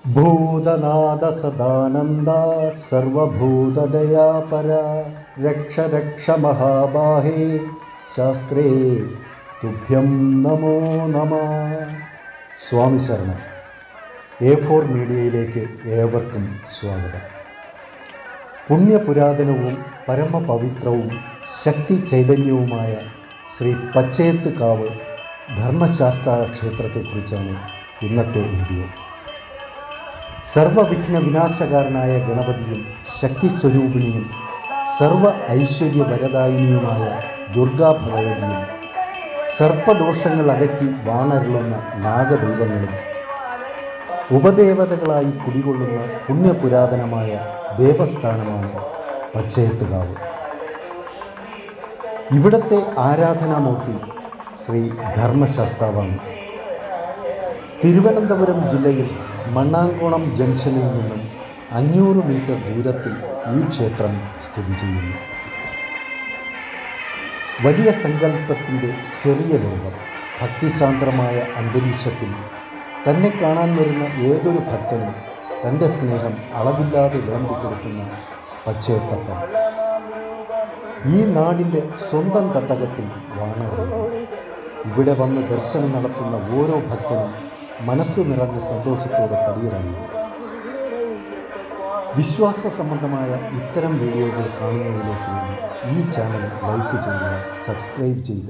ഭൂതനാഥ സദാനന്ദ സർവഭൂതദയാപര രക്ഷ രക്ഷ മഹാബാഹേ ശാസ്ത്രേ തുഭ്യം നമോ നമ. സ്വാമി ശരണം. A4 മീഡിയയിലേക്ക് ഏവർക്കും സ്വാഗതം. പുണ്യപുരാതനവും പരമപവിത്രവും ശക്തി ചൈതന്യവുമായ ശ്രീ പച്ചയത്ത് കാവ് ധർമ്മശാസ്ത്ര ക്ഷേത്രത്തെക്കുറിച്ചാണ് ഇന്നത്തെ വീഡിയോ. സർവവിഘ്ന വിനാശകാരനായ ഗണപതിയും ശക്തിസ്വരൂപിണിയും സർവ ഐശ്വര്യവരദായിനിയുമായ ദുർഗാ ഭഗവതിയും സർപ്പദോഷങ്ങൾ അകറ്റി വാണരുളുന്ന നാഗദൈവങ്ങളും ഉപദേവതകളായി കുടികൊള്ളുന്ന പുണ്യപുരാതനമായ ദേവസ്ഥാനമാണ് പച്ചയത്തുകാവ്. ഇവിടത്തെ ആരാധനാമൂർത്തി ശ്രീ ധർമ്മശാസ്താവാണ്. തിരുവനന്തപുരം ജില്ലയിൽ മണ്ണാങ്കോണം ജംഗ്ഷനിൽ നിന്നും 500 മീറ്റർ ദൂരത്തിൽ ഈ ക്ഷേത്രം സ്ഥിതി ചെയ്യുന്നു. വലിയ സങ്കല്പത്തിൻ്റെ ചെറിയ ലോകം, ഭക്തിസാന്ദ്രമായ അന്തരീക്ഷത്തിൽ തന്നെ കാണാൻ വരുന്ന ഏതൊരു ഭക്തനും തൻ്റെ സ്നേഹം അളവില്ലാതെ വിളമ്പിക്കൊടുക്കുന്ന പച്ചയത്തപ്പൻ ഈ നാടിൻ്റെ സ്വന്തം തട്ടകത്തിൽ വാണരുളുന്നു. ഇവിടെ വന്ന് ദർശനം നടത്തുന്ന ഓരോ ഭക്തനും മനസ്സു നിറഞ്ഞ സന്തോഷത്തോടെ പടിയിറങ്ങുന്നു. വിശ്വാസ സംബന്ധമായ ഇത്തരം വീഡിയോകൾ കാണുന്നതിലേക്ക് വേണ്ടി ഈ ചാനൽ ലൈക്ക് ചെയ്യുക, സബ്സ്ക്രൈബ് ചെയ്യുക.